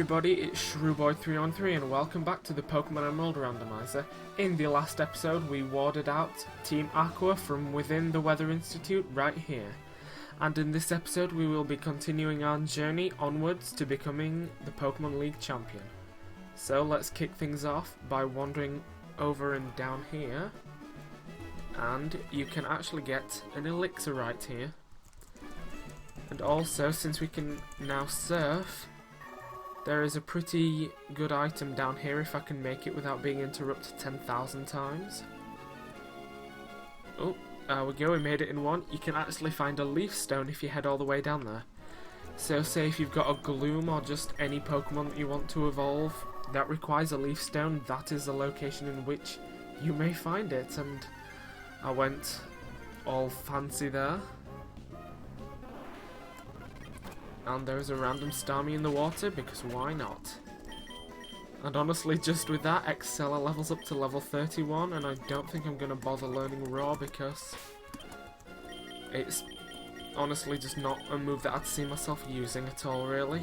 everybody, it's Shrewboy3on3 and welcome back to the Pokemon Emerald Randomizer. In the last episode we warded out Team Aqua from within the Weather Institute right here. And in this episode we will be continuing our journey onwards to becoming the Pokemon League champion. So let's kick things off by wandering over and down here. And you can actually get an elixir right here. And also, since we can now surf, there is a pretty good item down here if I can make it without being interrupted 10,000 times. Oh, there we go, we made it in one. You can actually find a leaf stone if you head all the way down there. So say if you've got a Gloom or just any Pokemon that you want to evolve that requires a leaf stone, that is the location in which you may find it. And I went all fancy there. And there's a random Starmie in the water, because why not? And honestly, just with that, Exceller levels up to level 31, and I don't think I'm going to bother learning Raw, because it's honestly just not a move that I'd see myself using at all, really.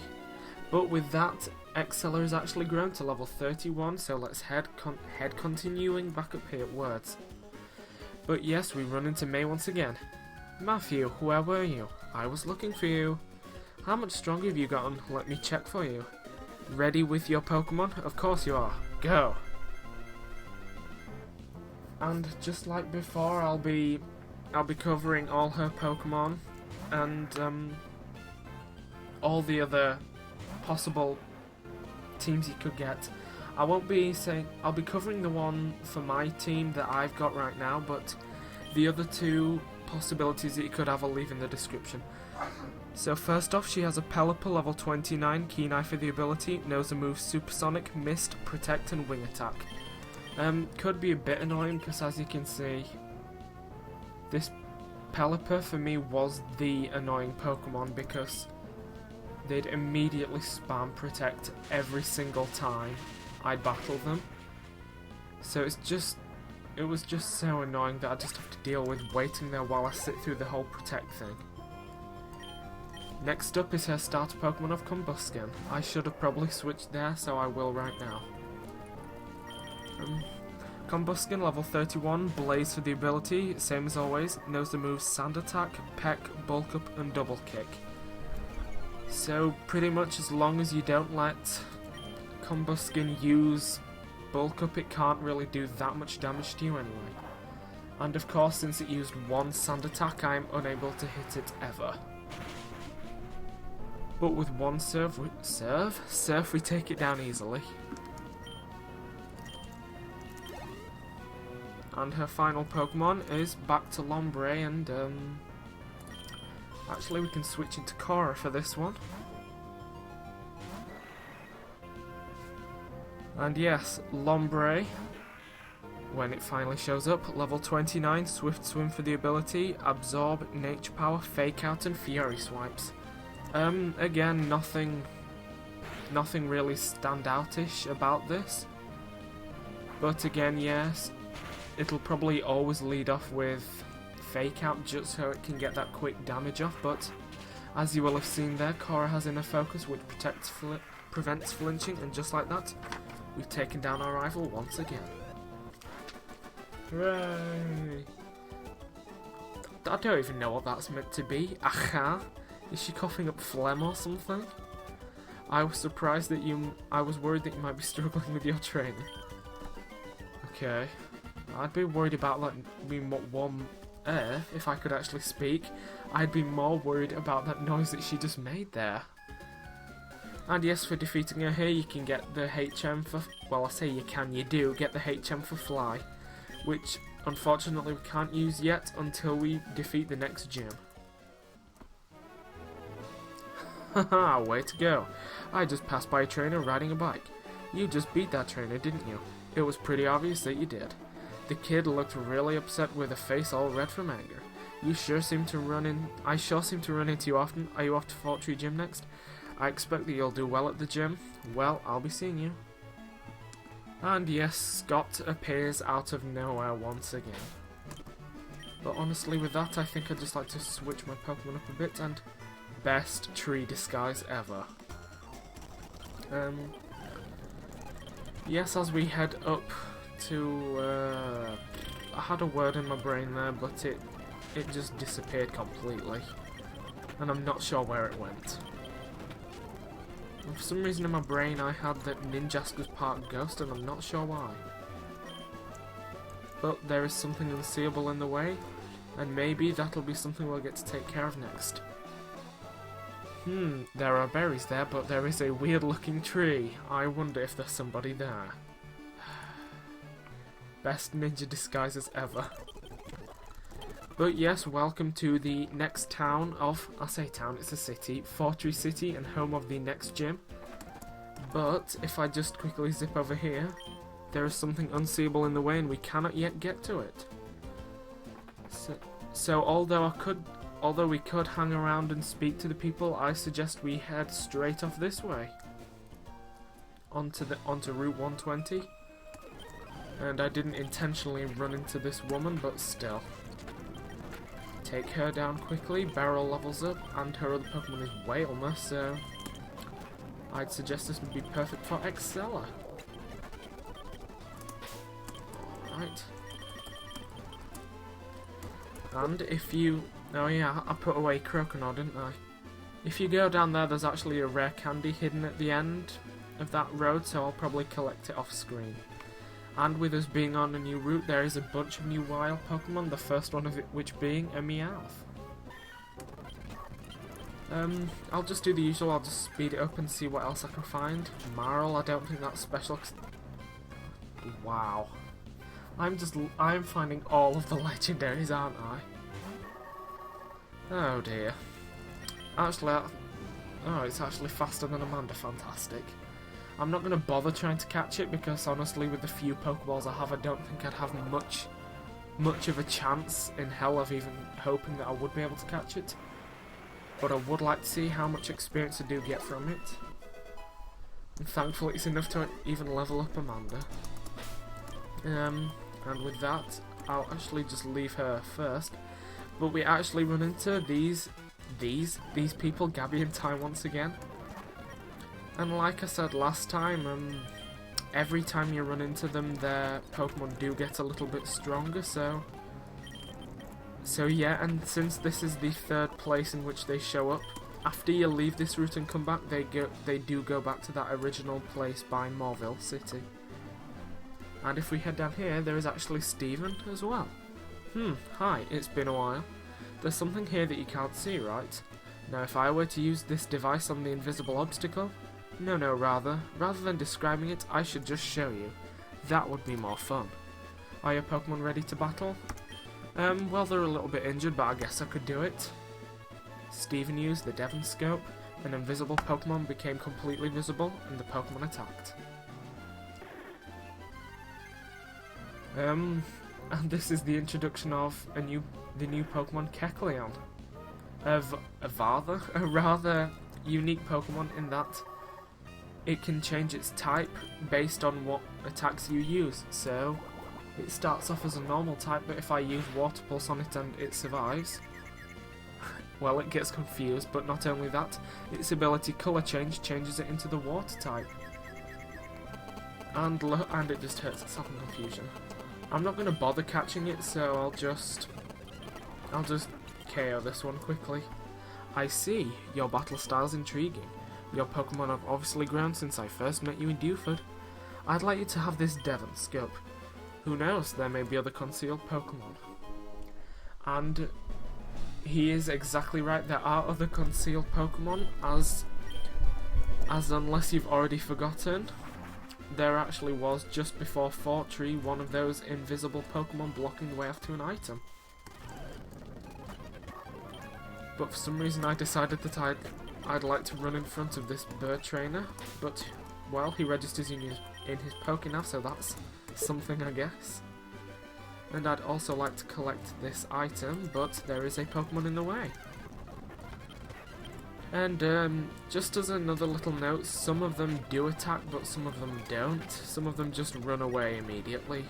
But with that, Exceller has actually grown to level 31, so let's head continuing back up here, words. But yes, we run into May once again. Matthew, where were you? I was looking for you. How much stronger have you gotten? Let me check for you. Ready with your Pokemon? Of course you are. Go! And just like before, I'll be covering all her Pokemon and all the other possible teams you could get. I won't be saying I'll be covering the one for my team that I've got right now, but the other two possibilities that you could have I'll leave in the description. So first off, she has a Pelipper level 29, Keen Eye for the ability, knows the moves Supersonic, Mist, Protect and Wing Attack. Could be a bit annoying because as you can see, this Pelipper for me was the annoying Pokemon because they'd immediately spam Protect every single time I battled them. So it was just so annoying that I just have to deal with waiting there while I sit through the whole Protect thing. Next up is her starter Pokemon of Combusken. I should have probably switched there, so I will right now. Combusken, level 31, Blaze for the ability, same as always, knows the moves Sand Attack, Peck, Bulk Up and Double Kick. So pretty much as long as you don't let Combusken use Bulk Up, it can't really do that much damage to you anyway. And of course, since it used one Sand Attack, I am unable to hit it ever. But with one surf, we take it down easily. And her final Pokemon is back to Lombre, and actually we can switch into Cora for this one. And yes, Lombre, when it finally shows up, level 29, Swift Swim for the ability, Absorb, Nature Power, Fake Out and Fury Swipes. Again, nothing really standoutish about this. But again, yes, it'll probably always lead off with Fake Out just so it can get that quick damage off, but as you will have seen there, Cora has Inner Focus which prevents flinching, and just like that, we've taken down our rival once again. Hooray! I don't even know what that's meant to be. Aha! Is she coughing up phlegm or something? I was surprised that I was worried that you might be struggling with your training. Okay. I'd be worried about if I could actually speak. I'd be more worried about that noise that she just made there. And yes, for defeating her here, you can get the HM for, well, I say you can, you do get the HM for Fly, which unfortunately we can't use yet until we defeat the next gym. Haha, way to go. I just passed by a trainer riding a bike. You just beat that trainer, didn't you? It was pretty obvious that you did. The kid looked really upset with a face all red from anger. I sure seem to run into you often. Are you off to Fort Tree Gym next? I expect that you'll do well at the gym. Well, I'll be seeing you. And yes, Scott appears out of nowhere once again. But honestly, with that, I think I'd just like to switch my Pokemon up a bit and best tree disguise ever. Yes, as we head up to... I had a word in my brain there, but it just disappeared completely. And I'm not sure where it went. And for some reason in my brain I had that Ninjask was part ghost, and I'm not sure why. But there is something unseeable in the way, and maybe that'll be something we'll get to take care of next. There are berries there, but there is a weird looking tree. I wonder if there's somebody there. Best ninja disguises ever. But yes, welcome to the next town of, I say town, it's a city, Fortree City, and home of the next gym. But if I just quickly zip over here, there is something unseeable in the way and we cannot yet get to it. So although we could hang around and speak to the people, I suggest we head straight off this way. Onto Route 120. And I didn't intentionally run into this woman, but still. Take her down quickly, Beryl levels up, and her other Pokemon is Whalmer, so I'd suggest this would be perfect for Excella. Alright. And if you... Oh yeah, I put away Croconaw, didn't I? If you go down there, there's actually a rare candy hidden at the end of that road, so I'll probably collect it off screen. And with us being on a new route, there is a bunch of new wild Pokemon, the first one of it which being a Meowth. I'll just do the usual, I'll just speed it up and see what else I can find. Marl, I don't think that's special. Wow. I'm finding all of the legendaries, aren't I? Oh dear. Actually, oh, it's actually faster than Amanda, fantastic. I'm not going to bother trying to catch it because honestly with the few Pokeballs I have I don't think I'd have much of a chance in hell of even hoping that I would be able to catch it. But I would like to see how much experience I do get from it. And thankfully it's enough to even level up Amanda. And with that, I'll actually just leave her first. But we actually run into these people, Gabby and Ty once again. And like I said last time, every time you run into them, their Pokemon do get a little bit stronger, so yeah, and since this is the third place in which they show up, after you leave this route and come back, they do go back to that original place by Morville City. And if we head down here, there is actually Steven as well. Hi, it's been a while. There's something here that you can't see, right? Now if I were to use this device on the invisible obstacle... No, rather than describing it, I should just show you. That would be more fun. Are your Pokemon ready to battle? Well, they're a little bit injured, but I guess I could do it. Steven used the Devon Scope, an invisible Pokemon became completely visible, and the Pokemon attacked. And this is the introduction of the new Pokemon Kecleon. A rather unique Pokemon in that it can change its type based on what attacks you use. So it starts off as a normal type, but if I use Water Pulse on it and it survives, well, it gets confused. But not only that, its ability Colour Change changes it into the Water type, and it just hurts itself in confusion. I'm not going to bother catching it, so I'll just KO this one quickly. I see, your battle style's intriguing. Your Pokemon have obviously grown since I first met you in Dewford. I'd like you to have this Devon Scope. Who knows, there may be other concealed Pokemon. And he is exactly right, there are other concealed Pokemon, as unless you've already forgotten, there actually was just before Fortree one of those invisible Pokemon blocking the way off to an item. But for some reason I decided that I'd like to run in front of this bird trainer, but, well, he registers in his Pokénav, so that's something, I guess. And I'd also like to collect this item, but there is a Pokemon in the way. And just as another little note, some of them do attack, but some of them don't. Some of them just run away immediately.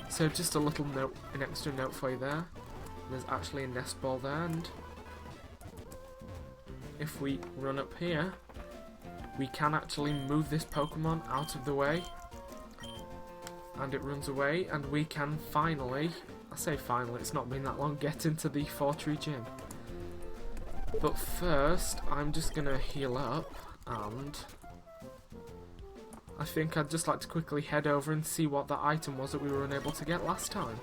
So just a little note, an extra note for you there. There's actually a nest ball there, and if we run up here, we can actually move this Pokemon out of the way. And it runs away, and we can finally, I say finally, it's not been that long, get into the 4-tree gym. But first, I'm just going to heal up, and I think I'd just like to quickly head over and see what the item was that we were unable to get last time.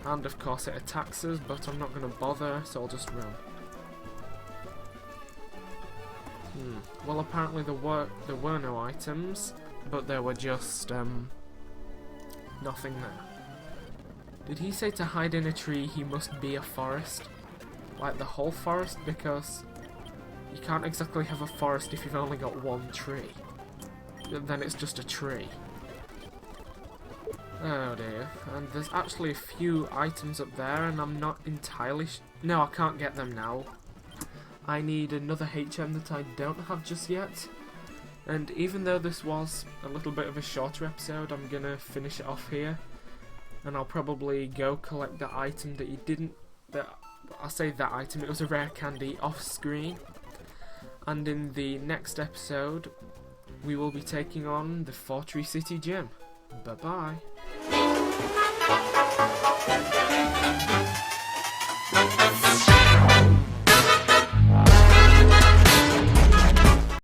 And of course it attacks us, but I'm not going to bother, so I'll just run. Well, apparently there were no items, but there were just nothing there. Did he say to hide in a tree he must be a forest? Like the whole forest? Because you can't exactly have a forest if you've only got one tree. Then it's just a tree. Oh dear. And there's actually a few items up there, and I'm not entirely no, I can't get them now. I need another HM that I don't have just yet. And even though this was a little bit of a shorter episode, I'm gonna finish it off here. And I'll probably go collect the item that you didn't... I say that item, it was a rare candy off screen. And in the next episode, we will be taking on the 4-tree City Gym. Bye bye.